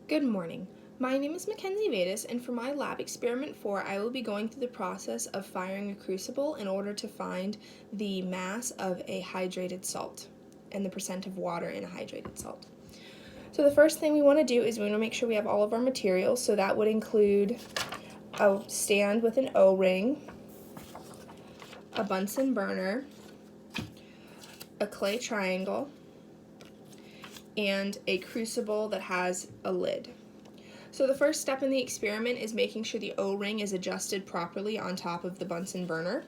Good morning. My name is Mackenzie Vadas, and for my lab experiment 4, I will be going through the process of firing a crucible in order to find the mass of a hydrated salt and the percent of water in a hydrated salt. So the first thing we want to do is we want to make sure we have all of our materials, so that would include a stand with an O-ring, a Bunsen burner, a clay triangle, and a crucible that has a lid. So the first step in the experiment is making sure the O-ring is adjusted properly on top of the Bunsen burner.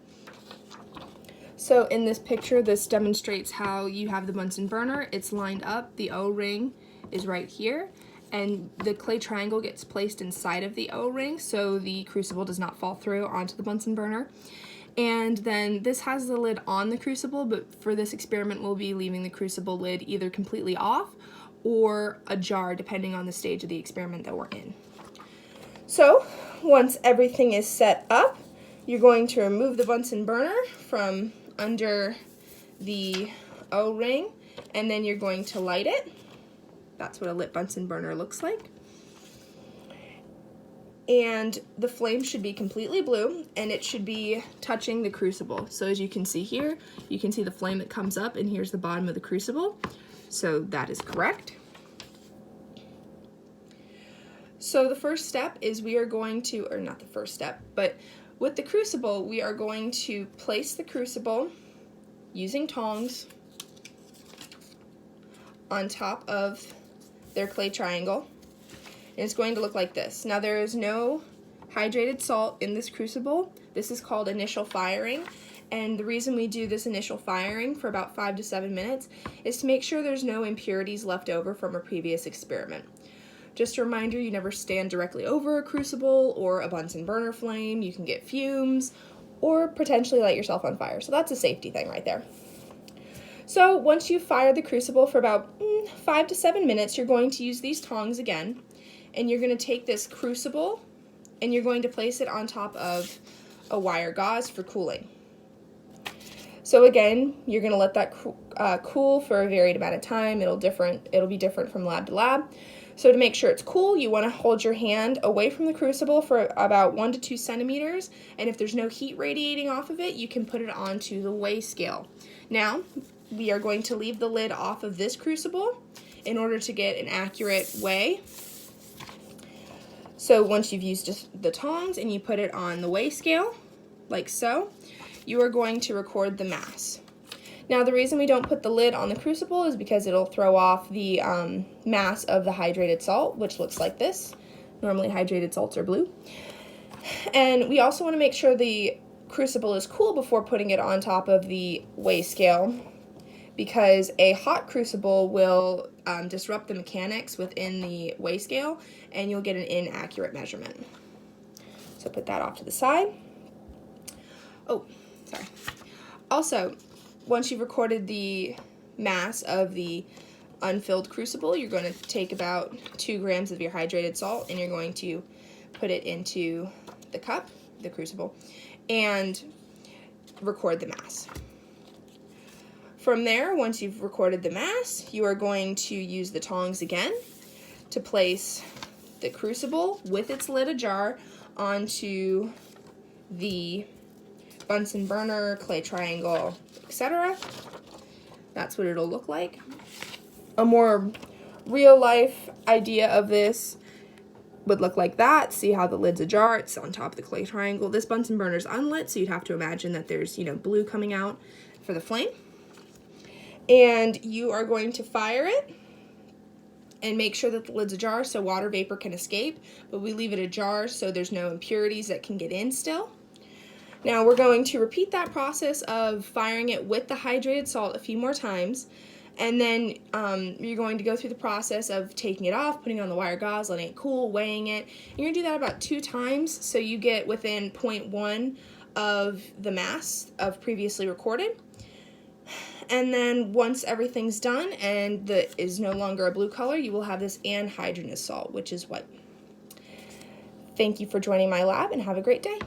So in this picture, this demonstrates how you have the Bunsen burner, it's lined up, the O-ring is right here, and the clay triangle gets placed inside of the O-ring so the crucible does not fall through onto the Bunsen burner. And then this has the lid on the crucible, but for this experiment we'll be leaving the crucible lid either completely off or ajar depending on the stage of the experiment that we're in. So once everything is set up, you're going to remove the Bunsen burner from under the O-ring, and then you're going to light it. That's what a lit Bunsen burner looks like. And the flame should be completely blue, and it should be touching the crucible. So as you can see here, you can see the flame that comes up, and here's the bottom of the crucible. So that is correct. So the first step is we are going to, or not the first step, but with the crucible, we are going to place the crucible using tongs on top of their clay triangle. And it's going to look like this. Now there is no hydrated salt in this crucible. This is called initial firing. And the reason we do this initial firing for about 5 to 7 minutes is to make sure there's no impurities left over from a previous experiment. Just a reminder, you never stand directly over a crucible or a Bunsen burner flame. You can get fumes or potentially light yourself on fire. So that's a safety thing right there. So once you've fired the crucible for about 5 to 7 minutes, you're going to use these tongs again. And you're going to take this crucible and you're going to place it on top of a wire gauze for cooling. So again, you're going to let that cool for a varied amount of time. It'll be different from lab to lab. So to make sure it's cool, you want to hold your hand away from the crucible for about 1 to 2 centimeters. And if there's no heat radiating off of it, you can put it onto the weigh scale. Now, we are going to leave the lid off of this crucible in order to get an accurate weigh. So once you've used just the tongs and you put it on the weigh scale, like so, you are going to record the mass. Now the reason we don't put the lid on the crucible is because it'll throw off the mass of the hydrated salt, which looks like this. Normally hydrated salts are blue. And we also want to make sure the crucible is cool before putting it on top of the weigh scale, because a hot crucible will disrupt the mechanics within the weigh scale and you'll get an inaccurate measurement. So put that off to the side. Oh, sorry. Also, once you've recorded the mass of the unfilled crucible, you're going to take about 2 grams of your hydrated salt and you're going to put it into the cup, the crucible, and record the mass. From there, once you've recorded the mass, you are going to use the tongs again to place the crucible with its lid ajar onto the Bunsen burner, clay triangle, etc. That's what it'll look like. A more real-life idea of this would look like that. See how the lid's ajar, it's on top of the clay triangle. This Bunsen burner is unlit, so you'd have to imagine that there's, blue coming out for the flame. And you are going to fire it and make sure that the lid's ajar so water vapor can escape, but we leave it ajar so there's no impurities that can get in still. Now we're going to repeat that process of firing it with the hydrated salt a few more times, and then you're going to go through the process of taking it off, putting it on the wire gauze, letting it cool, weighing it. You're going to do that about 2 times so you get within 0.1 of the mass of previously recorded. And then once everything's done and is no longer a blue color, you will have this anhydrous salt, which is white. Thank you for joining my lab and have a great day.